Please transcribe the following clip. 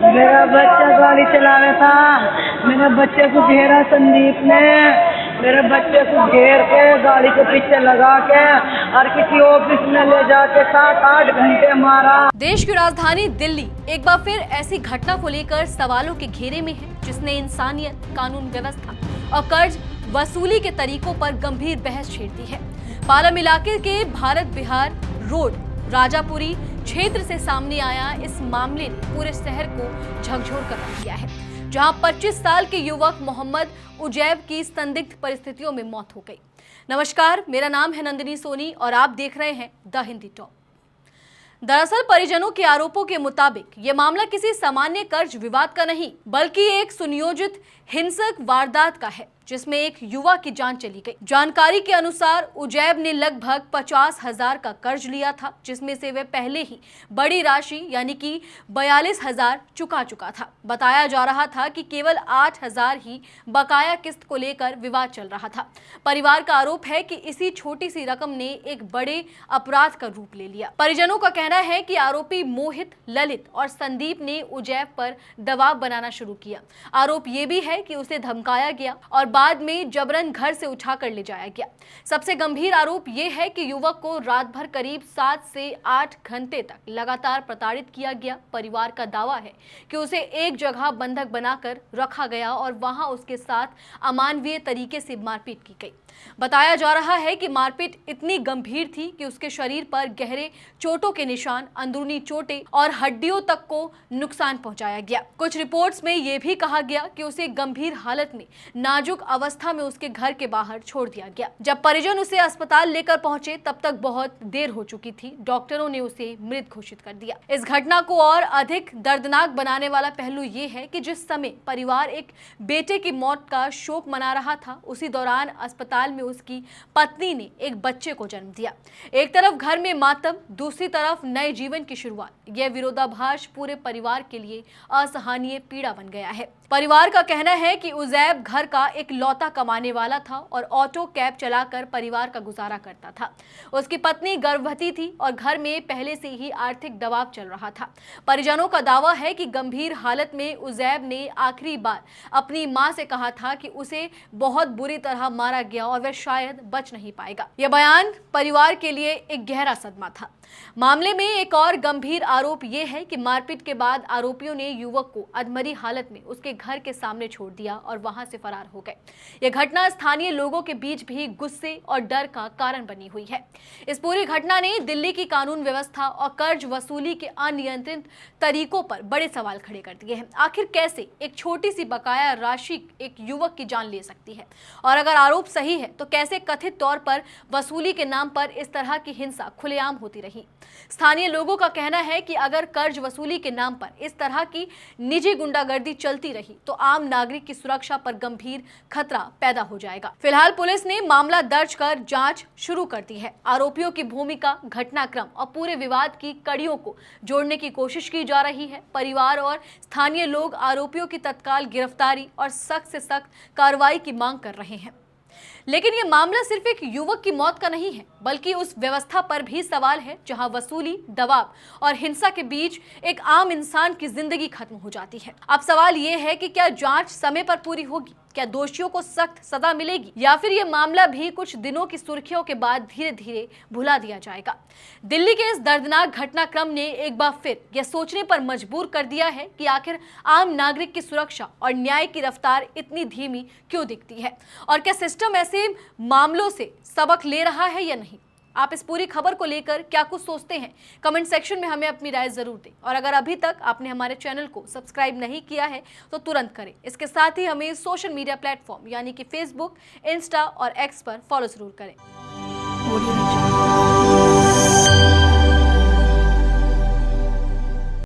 मेरा बच्चा गाड़ी चला रहा था, मेरे बच्चे को घेरा संदीप ने, मेरे बच्चे को घेर के गाड़ी के पीछे लगा के और किसी ऑफिस में ले जाके 7-8 घंटे मारा। देश की राजधानी दिल्ली एक बार फिर ऐसी घटना को लेकर सवालों के घेरे में है जिसने इंसानियत, कानून व्यवस्था और कर्ज वसूली के तरीकों पर गंभीर बहस छेड़ दी है। पालम इलाके के भारत बिहार रोड राजापुरी क्षेत्र से सामने आया इस मामले ने पूरे शहर को झकझोर कर रख दिया है, जहां 25 साल के युवक मोहम्मद उजैब की संदिग्ध परिस्थितियों में मौत हो गई। नमस्कार, मेरा नाम है नंदिनी सोनी और आप देख रहे हैं द हिंदी टॉप। दरअसल परिजनों के आरोपों के मुताबिक ये मामला किसी सामान्य कर्ज विवाद का नहीं बल्कि एक सुनियोजित हिंसक वारदात का है, जिसमें एक युवा की जान चली गई। जानकारी के अनुसार उजैब ने लगभग 50,000 का कर्ज लिया था, जिसमें से वे पहले ही बड़ी राशि यानी कि 42,000 चुका चुका था। बताया जा रहा था कि केवल 8,000 ही बकाया किस्त को लेकर विवाद चल रहा था। परिवार का आरोप है कि इसी छोटी सी रकम ने एक बड़े अपराध का रूप ले लिया। परिजनों का कहना है कि आरोपी मोहित, ललित और संदीप ने उजैब पर दबाव बनाना शुरू किया। आरोप ये भी है कि उसे धमकाया गया और बाद में जबरन घर से उठाकर ले जाया गया। सबसे गंभीर आरोप यह है कि युवक को रात भर करीब 7 से 8 घंटे तक लगातार प्रताड़ित किया गया। परिवार का दावा है कि उसे एक जगह बंधक बनाकर रखा गया और वहां उसके साथ अमानवीय तरीके से मारपीट की गई। बताया जा रहा है कि मारपीट इतनी गंभीर थी कि उसके शरीर पर गहरे चोटों के निशान, अंदरूनी चोटें और हड्डियों तक को नुकसान पहुंचाया गया। कुछ रिपोर्ट्स में यह भी कहा गया कि उसे गंभीर हालत में नाजुक अवस्था में उसके घर के बाहर छोड़ दिया गया। जब परिजन उसे अस्पताल लेकर पहुंचे तब तक बहुत देर हो चुकी थी। डॉक्टरों ने उसे मृत घोषित कर दिया। इस घटना को और अधिक दर्दनाक बनाने वाला पहलू ये है कि जिस समय परिवार एक बेटे की मौत का शोक मना रहा था, उसी दौरान अस्पताल में उसकी पत्नी ने एक बच्चे को जन्म दिया। एक तरफ घर में मातम, दूसरी तरफ नए जीवन की शुरुआत। यह विरोधाभास पूरे परिवार के लिए असहनीय पीड़ा बन गया है। परिवार का कहना है कि उजैब घर का एक लौता कमाने वाला था और ऑटो कैब चलाकर परिवार का गुजारा करता था। उसकी पत्नी गर्भवती थी और घर में पहले से ही आर्थिक दबाव चल रहा था। परिजनों का दावा है कि गंभीर हालत में उजैब ने आखिरी बार अपनी मां से कहा था कि उसे बहुत बुरी तरह मारा गया और वह शायद बच नहीं पाएगा। यह बयान परिवार के लिए एक गहरा सदमा था। मामले में एक और गंभीर आरोप यह है कि मारपीट के बाद आरोपियों ने युवक को अधमरी हालत में उसके घर के सामने छोड़ दिया और वहां से फरार हो गए। यह घटना स्थानीय लोगों के बीच भी गुस्से और डर का कारण बनी हुई है। इस पूरी घटना ने दिल्ली की कानून व्यवस्था और कर्ज वसूली के अनियंत्रित तरीकों पर बड़े सवाल खड़े कर दिए हैं। आखिर कैसे एक छोटी सी बकाया राशि एक युवक की जान ले सकती है, और अगर आरोप सही है तो कैसे कथित तौर पर वसूली के नाम पर इस तरह की हिंसा खुलेआम होती रही। स्थानीय लोगों का कहना है कि अगर कर्ज वसूली के नाम पर इस तरह की निजी गुंडागर्दी चलती रही तो आम नागरिक की सुरक्षा पर गंभीर खतरा पैदा हो जाएगा। फिलहाल पुलिस ने मामला दर्ज कर जांच शुरू कर दी है। आरोपियों की भूमिका, घटनाक्रम और पूरे विवाद की कड़ियों को जोड़ने की कोशिश की जा रही है। परिवार और स्थानीय लोग आरोपियों की तत्काल गिरफ्तारी और सख्त से सख्त कार्रवाई की मांग कर रहे हैं। लेकिन यह मामला सिर्फ एक युवक की मौत का नहीं है, बल्कि उस व्यवस्था पर भी सवाल है जहां वसूली, दबाव और हिंसा के बीच एक आम इंसान की जिंदगी खत्म हो जाती है। अब सवाल यह है कि क्या जांच समय पर पूरी होगी, क्या दोषियों को सख्त सजा मिलेगी, या फिर यह मामला भी कुछ दिनों की सुर्खियों के बाद धीरे धीरे भुला दिया जाएगा। दिल्ली के इस दर्दनाक घटनाक्रम ने एक बार फिर यह सोचने पर मजबूर कर दिया है कि आखिर आम नागरिक की सुरक्षा और न्याय की रफ्तार इतनी धीमी क्यों दिखती है, और क्या सिस्टम ऐसे मामलों से सबक ले रहा है या नहीं। आप इस पूरी खबर को लेकर क्या कुछ सोचते हैं, कमेंट सेक्शन में हमें अपनी राय जरूर दें। और अगर अभी तक आपने हमारे चैनल को सब्सक्राइब नहीं किया है तो तुरंत करें। इसके साथ ही हमें सोशल मीडिया प्लेटफॉर्म यानी कि फेसबुक, इंस्टा और एक्स पर फॉलो जरूर करें।